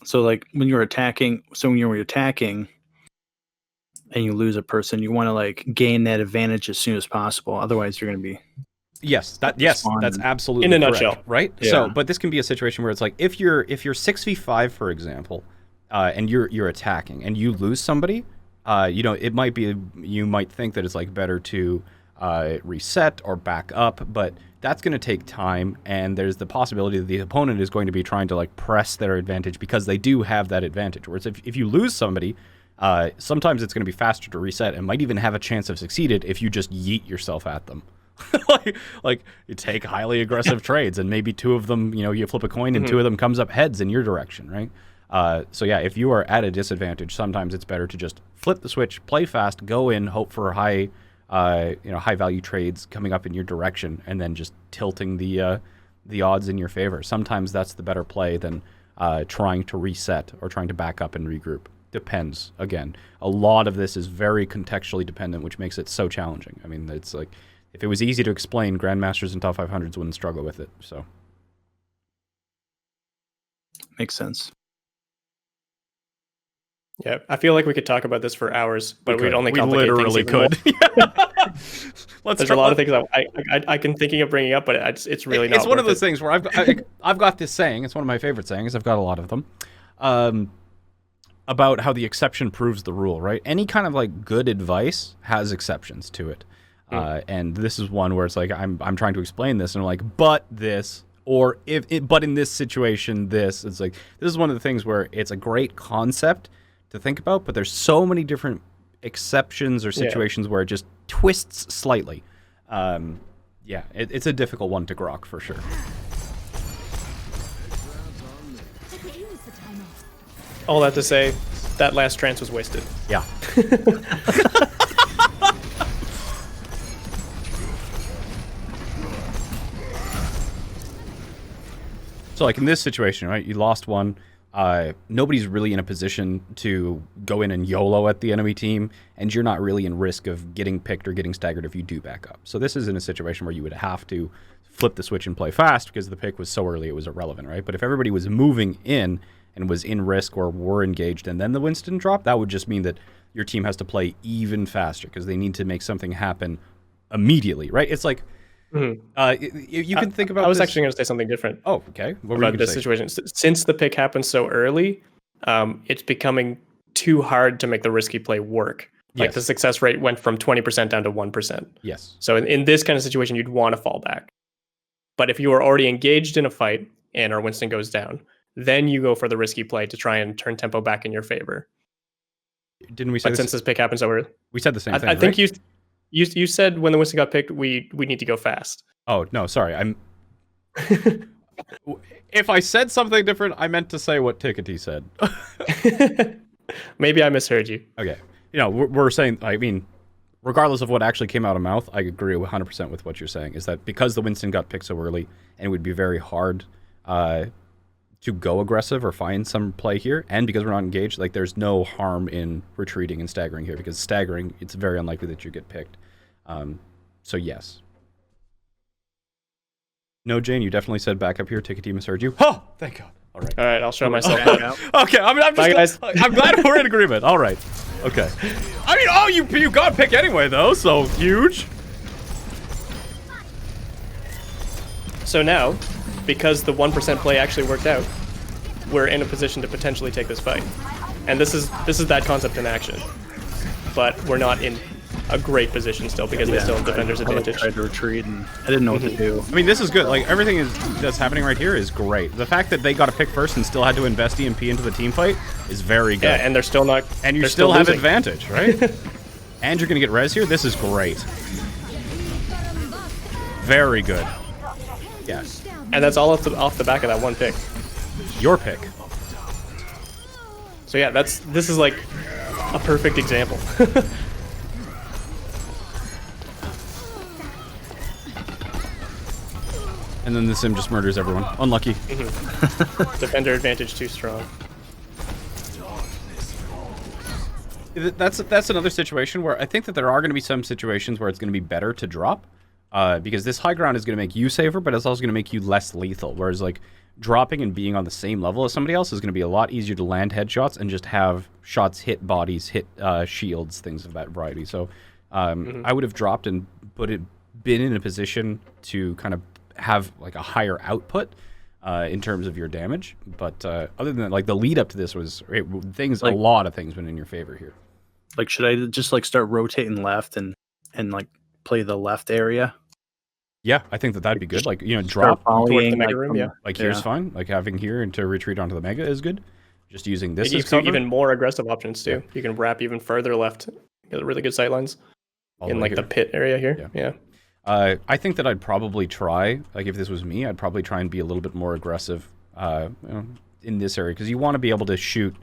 So like when you're attacking, and you lose a person, you want to like gain that advantage as soon as possible. Otherwise, you're going to be... Yes, that's absolutely in a correct, nutshell, right? Yeah. So, but this can be a situation where it's like if you're 6v5, for example, and you're attacking and you lose somebody, it might be, you might think that it's like better to reset or back up, but that's going to take time, and there's the possibility that the opponent is going to be trying to like press their advantage because they do have that advantage. Whereas if you lose somebody, sometimes it's going to be faster to reset and might even have a chance of succeeding if you just yeet yourself at them. like you take highly aggressive trades and maybe 2 of them, you flip a coin and 2 of them comes up heads in your direction, right? So yeah, if you are at a disadvantage, sometimes it's better to just flip the switch, play fast, go in, hope for high value trades coming up in your direction, and then just tilting the odds in your favor. Sometimes that's the better play than trying to reset or trying to back up and regroup. Depends. Again, a lot of this is very contextually dependent, which makes it so challenging. I mean, it's like if it was easy to explain, grandmasters and top 500s wouldn't struggle with it. So Makes sense. Yeah, I feel like we could talk about this for hours, but we'd only we complicate literally things even more. could. There's a lot of things I can thinking of bringing up, but it's really not. It's one of worth those things where I've got this saying. It's one of my favorite sayings. I've got a lot of them. About how the exception proves the rule, right? Any kind of like good advice has exceptions to it. And this is one where it's like I'm trying to explain this, and I'm like, but this Or but in this situation, this is one of the things where it's a great concept to think about, but there's so many different exceptions or situations where it just twists slightly. It's a difficult one to grok for sure. All that to say, that last trance was wasted. Yeah. So like in this situation, right, you lost one. Nobody's really in a position to go in and YOLO at the enemy team, and you're not really in risk of getting picked or getting staggered if you do back up. So this is in a situation where you would have to flip the switch and play fast because the pick was so early it was irrelevant, right? But if everybody was moving in and was in risk or were engaged and then the Winston dropped, that would just mean that your team has to play even faster because they need to make something happen immediately, right? It's like, you can think about I was this. actually going to say something different. Oh, okay. What were you about gonna this say? situation. Since the pick happened so early, it's becoming too hard to make the risky play work. Like Yes. the success rate went from 20% down to 1%. Yes. So in this kind of situation, you'd want to fall back. But if you are already engaged in a fight and our Winston goes down, then you go for the risky play to try and turn tempo back in your favor. Didn't we say But since this pick happened so early, we said the same thing, I think right? you said when the Winston got picked, we need to go fast. Oh, no, sorry. If I said something different, I meant to say what Tikatee said. Maybe I misheard you. Okay. You know, we're saying, I mean, regardless of what actually came out of mouth, I agree 100% with what you're saying, is that because the Winston got picked so early, and it would be very hard to go aggressive or find some play here, and because we're not engaged, like, there's no harm in retreating and staggering here, because staggering, it's very unlikely that you get picked. So, yes. No, Jayne, you definitely said back up here. Tikatee misheard you. Oh, thank God. All right. All right, I'll show myself. Okay, Bye, guys. I'm glad we're in agreement. All right. Okay. I mean, you got picked anyway, though, so huge. So now, because the 1% play actually worked out, we're in a position to potentially take this fight. And this is that concept in action. But we're not in a great position still because they still have defender's advantage. I tried to retreat and I didn't know what to do. I mean, this is good. Like, everything that's happening right here is great. The fact that they got to pick first and still had to invest EMP into the team fight is very good. Yeah, and they're still not. And you they're still have losing. advantage, right? And you're going to get res here. This is great. Very good. Yes. And that's all off the back of that one pick. Your pick. So yeah, this is like a perfect example. And then the sim just murders everyone. Unlucky. Defender advantage too strong. That's another situation where I think that there are going to be some situations where it's going to be better to drop, because this high ground is going to make you safer, but it's also going to make you less lethal. Whereas like dropping and being on the same level as somebody else is going to be a lot easier to land headshots and just have shots hit bodies, hit shields, things of that variety. So I would have dropped and been in a position to kind of have like a higher output in terms of your damage. But other than that, like the lead up to this was a lot of things went in your favor here. Like, should I just like start rotating left and like play the left area? Yeah, I think that'd be good. Like, you know, Start drop towards the volleying, mega like, room, from- yeah. like here's fine. Like having here and to retreat onto the mega is good. Just using this You as can cover. even more aggressive options too. You can wrap even further left. Get really good sightlines all in way like here. the pit area here. Yeah. I think that I'd probably try, like if this was me, I'd probably try and be a little bit more aggressive in this area, because you want to be able to shoot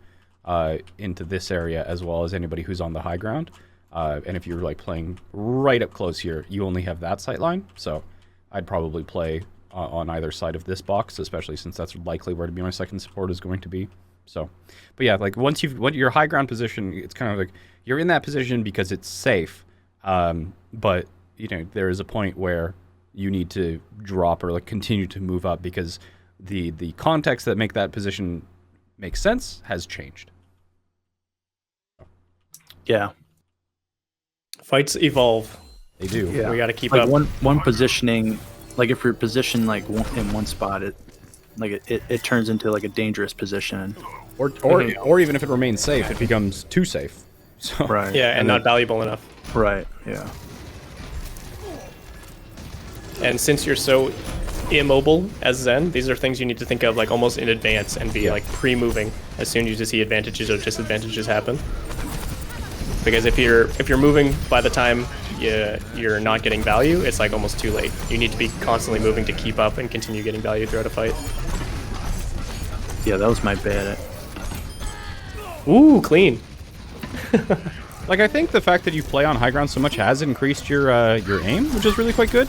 into this area as well as anybody who's on the high ground. And if you're like playing right up close here, you only have that sight line. So I'd probably play on either side of this box, especially since that's likely where to be my second support is going to be. So, but yeah, like once your high ground position, it's kind of like you're in that position because it's safe. But you know, there is a point where you need to drop or like continue to move up because the context that make that position make sense has changed. Yeah. Fights evolve. They do. Yeah. We got to keep Like up. one positioning, like if you're positioned like in one spot, it turns into like a dangerous position. Or even if it remains safe, it becomes too safe. So, Right. Yeah, and not valuable enough. Right. Yeah. And since you're so immobile as Zen. These are things you need to think of like almost in advance and be like pre-moving as soon as you see advantages or disadvantages happen. Because if you're moving by the time you're not getting value, it's like almost too late. You need to be constantly moving to keep up and continue getting value throughout a fight. Yeah, that was my bad. Ooh, clean. Like, I think the fact that you play on high ground so much has increased your aim, which is really quite good.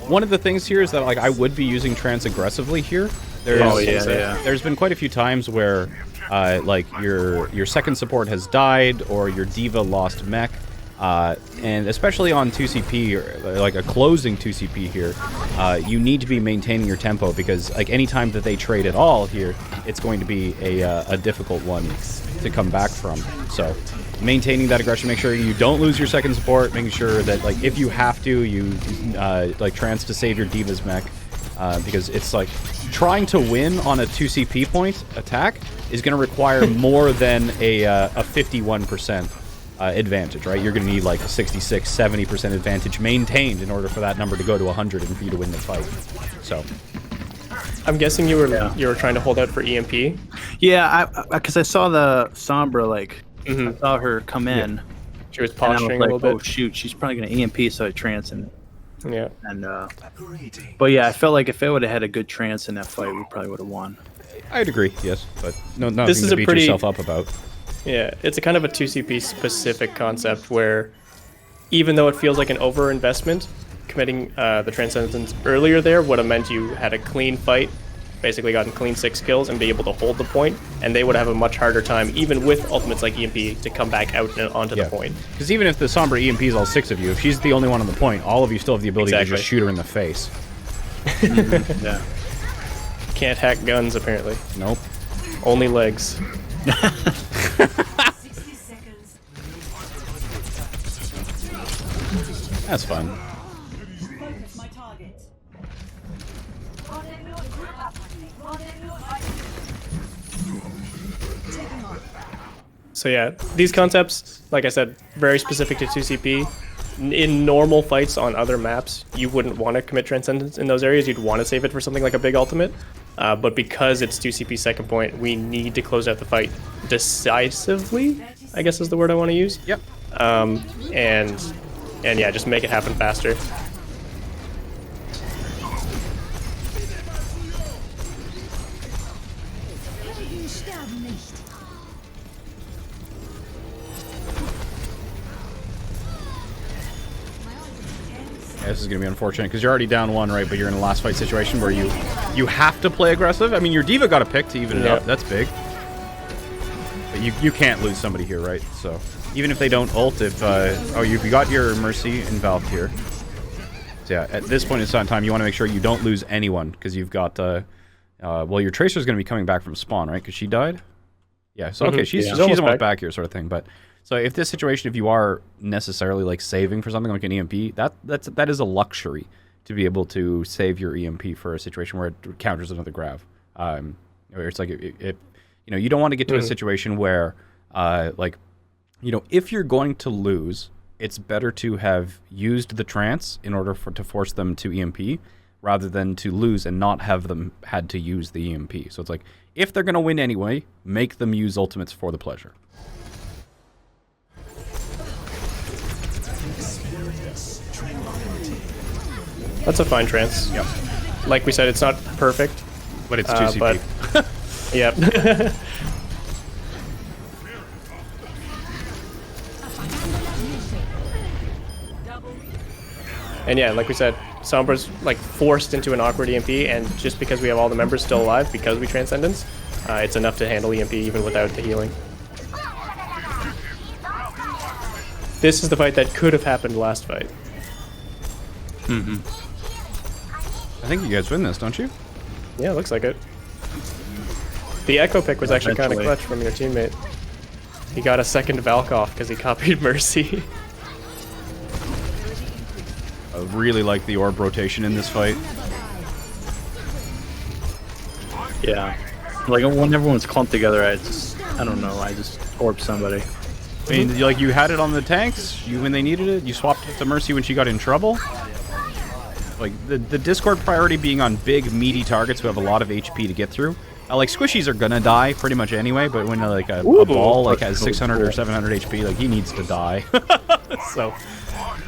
One of the things here is that like I would be using trance aggressively here. There's been quite a few times where like your second support has died or your diva lost mech, and especially on 2CP or like a closing 2CP here, you need to be maintaining your tempo because like any time that they trade at all here, it's going to be a difficult one to come back from. So maintaining that aggression, make sure you don't lose your second support, making sure that like if you have to, you like trance to save your diva's mech, because it's like trying to win on a 2CP point attack is going to require more than a 51% advantage, right? You're going to need like a 66, 70% advantage maintained in order for that number to go to 100 and for you to win the fight. So I'm guessing you were trying to hold out for EMP. Yeah, because I saw the Sombra, like, I saw her come in. She was And I was posturing like, a little oh bit. shoot, she's probably gonna EMP, so I trance and Yeah. but yeah, I felt like if I would have had a good trance in that fight, we probably would have won. I'd agree, yes, but nothing This is to a beat pretty- yourself up about. Yeah, it's a kind of a 2CP specific concept where even though it feels like an overinvestment, committing the Transcendence earlier there would have meant you had a clean fight, basically gotten clean 6 kills and be able to hold the point, and they would have a much harder time, even with ultimates like EMP, to come back out and onto the point. Because even if the Sombra EMPs all 6 of you, if she's the only one on the point, all of you still have the ability to just shoot her in the face. Yeah. Can't hack guns, apparently. Nope. Only legs. 60 seconds. That's fun. Focus my target. So yeah, these concepts, like I said, very specific to 2CP. In normal fights on other maps, you wouldn't want to commit Transcendence in those areas. You'd want to save it for something like a big ultimate. But because it's 2CP second point, we need to close out the fight decisively, I guess is the word I want to use. Yep. And yeah, just make it happen faster. Yeah, this is going to be unfortunate because you're already down 1, right? But you're in a last fight situation where you have to play aggressive. I mean, your diva got a pick to even it up. That's big. But you can't lose somebody here, right? So even if they don't ult, if oh, you got your Mercy involved here. So yeah, at this point in time, you want to make sure you don't lose anyone because you've got well, your Tracer's going to be coming back from spawn, right? Because she died. Yeah. So okay, she's almost back here, sort of thing. But so if this situation, if you are necessarily like saving for something like an EMP, that is a luxury to be able to save your EMP for a situation where it counters another grav. Where it's like if you know, you don't want to get to a situation where like, you know, if you're going to lose, it's better to have used the trance in order to force them to EMP rather than to lose and not have them had to use the EMP. So it's like, if they're going to win anyway, make them use ultimates for the pleasure. That's a fine trance. Yep. Like we said, it's not perfect. But it's 2CP. But, yep. And yeah, like we said, Sombra's like forced into an awkward EMP, and just because we have all the members still alive, because we Transcendence, it's enough to handle EMP even without the healing. This is the fight that could have happened last fight. I think you guys win this, don't you? Yeah, looks like it. The Echo pick was actually kind of Eventually. clutch from your teammate. He got a second Valk off because he copied Mercy. I really like the orb rotation in this fight. Yeah. Like when everyone's clumped together, I don't know, I just orb somebody. I mean, you had it on the tanks when they needed it. You swapped it to Mercy when she got in trouble. like the Discord priority being on big meaty targets who have a lot of HP to get through. Like squishies are gonna die pretty much anyway, but when like a ball like has 600 or 700 HP, like he needs to die. So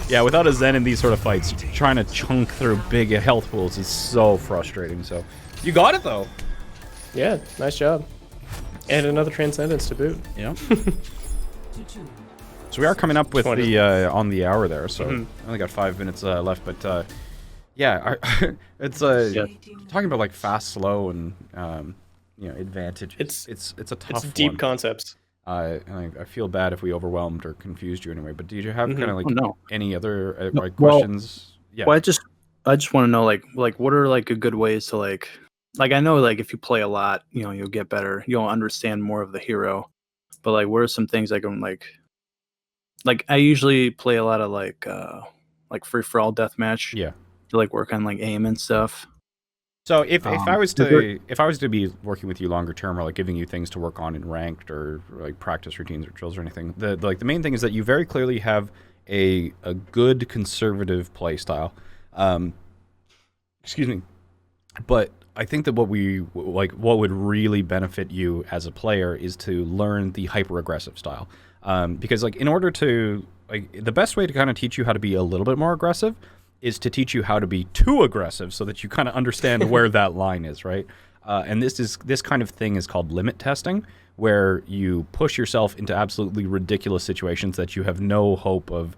yeah, without a Zen in these sort of fights, trying to chunk through big health pools is so frustrating. So you got it though. Yeah, nice job. And another Transcendence to boot. Yeah. So we are coming up with 20. the on the hour there, so I only got 5 minutes left, but yeah, it's talking about like fast, slow, and you know, advantage. It's a tough It's deep one. concepts. And I feel bad if we overwhelmed or confused you anyway. But did you have kind of like no. any other No, like well- questions? Yeah. Well, I just want to know like what are like a good ways to like I know like if you play a lot, you know, you'll get better, you'll understand more of the hero. But like, what are some things I can like I usually play a lot of like free for all deathmatch. Yeah. To like work on like aim and stuff. So if I was is there- to be working with you longer term, or like giving you things to work on in ranked, or like practice routines or drills or anything, the main thing is that you very clearly have a good conservative play style. Excuse me, but I think that what would really benefit you as a player is to learn the hyper aggressive style, because like in order to the best way to kind of teach you how to be a little bit more aggressive is to teach you how to be too aggressive, so that you kind of understand where that line is, right? And this kind of thing is called limit testing, where you push yourself into absolutely ridiculous situations that you have no hope of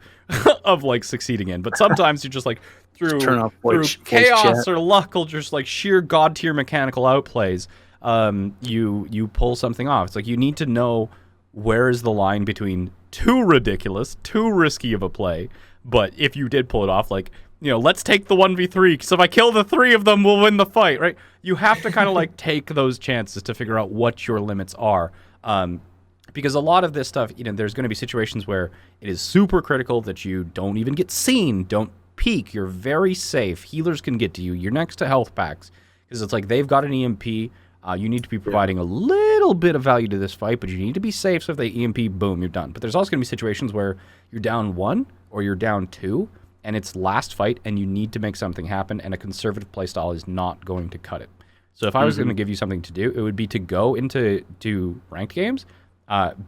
of like succeeding in. But sometimes you just like through turn off voice chaos chat. or luck, or just like sheer god tier mechanical outplays, you pull something off. It's like you need to know where is the line between too ridiculous, too risky of a play, but if you did pull it off, like, you know, let's take the 1v3, because if I kill the 3 of them, we'll win the fight, right? You have to kind of like take those chances to figure out what your limits are. Because a lot of this stuff, you know, there's going to be situations where it is super critical that you don't even get seen, don't peek, you're very safe. Healers can get to you, you're next to health packs, because it's like they've got an EMP. You need to be providing a little bit of value to this fight, but you need to be safe, so if they EMP, boom, you're done. But there's also going to be situations where you're down 1 or you're down 2, and it's last fight, and you need to make something happen, and a conservative playstyle is not going to cut it. So if I was going to give you something to do, it would be to go into ranked games,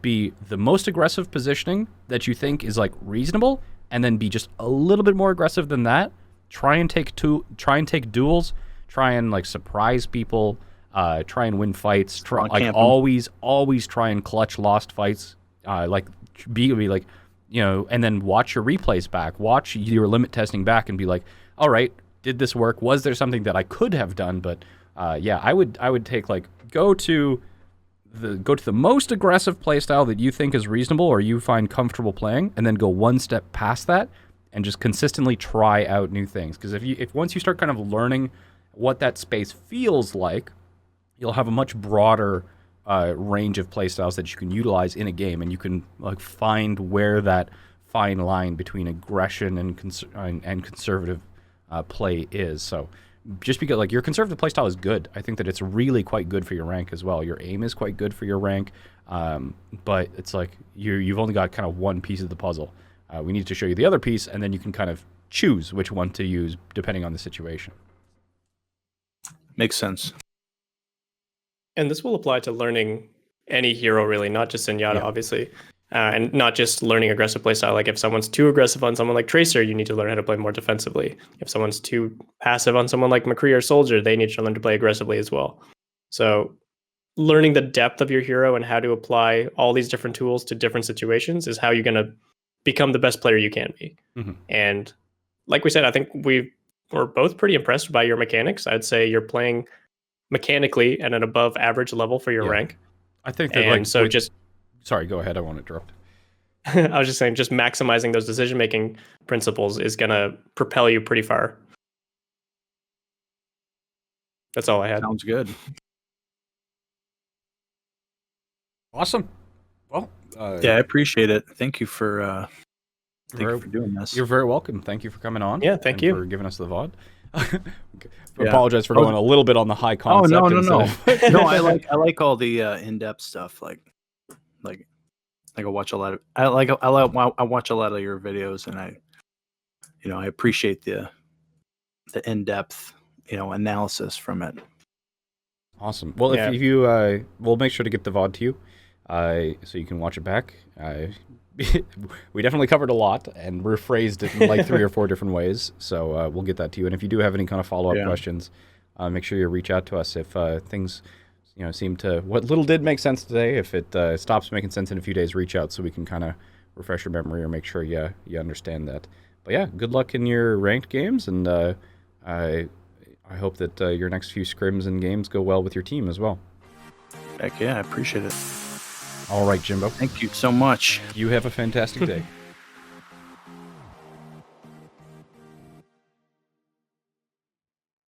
be the most aggressive positioning that you think is like reasonable, and then be just a little bit more aggressive than that. Try and take duels, try and like surprise people, try and win fights, always try and clutch lost fights, be like, you know, and then watch your replays back, watch your limit testing back, and be like, all right, did this work? Was there something that I could have done? But yeah, I would take like go to the most aggressive playstyle that you think is reasonable or you find comfortable playing, and then go one step past that and just consistently try out new things. Because if once you start kind of learning what that space feels like, you'll have a much broader range of playstyles that you can utilize in a game, and you can like find where that fine line between aggression and conservative play is. So just because like your conservative playstyle is good, I think that it's really quite good for your rank as well. Your aim is quite good for your rank, but it's like you've only got kind of one piece of the puzzle. We need to show you the other piece, and then you can kind of choose which one to use depending on the situation. Makes sense. And this will apply to learning any hero, really, not just Zenyatta, obviously. And not just learning aggressive playstyle. Like if someone's too aggressive on someone like Tracer, you need to learn how to play more defensively. If someone's too passive on someone like McCree or Soldier, they need to learn to play aggressively as well. So learning the depth of your hero and how to apply all these different tools to different situations is how you're going to become the best player you can be. Mm-hmm. And like we said, I think we were both pretty impressed by your mechanics. I'd say you're playing mechanically at an above average level for your rank. I think that and sorry, go ahead. I won't interrupt. I was just saying, just maximizing those decision-making principles is going to propel you pretty far. That's all I had. Sounds good. Awesome. Well, Yeah, I appreciate it. Thank you for doing this. You're very welcome. Thank you for coming on. Yeah, thank you for giving us the VOD. Yeah. Apologize for going a little bit on the high concept. No. instead of- No, I like all the in-depth stuff. Like I watch a lot of I watch a lot of your videos, and I appreciate the the in-depth, analysis from it. Awesome. Well, Yeah. if you, we'll make sure to get the VOD to you, so you can watch it back. We definitely covered a lot and rephrased it in like 3 or 4 different ways. So we'll get that to you. And if you do have any kind of follow-up Yeah. questions, make sure you reach out to us if things, seem to, what little did make sense today. If it stops making sense in a few days, reach out so we can kind of refresh your memory or make sure you understand that. But yeah, good luck in your ranked games, and I hope that your next few scrims and games go well with your team as well. Heck yeah, I appreciate it. All right, Jimbo. Thank you so much. You have a fantastic day.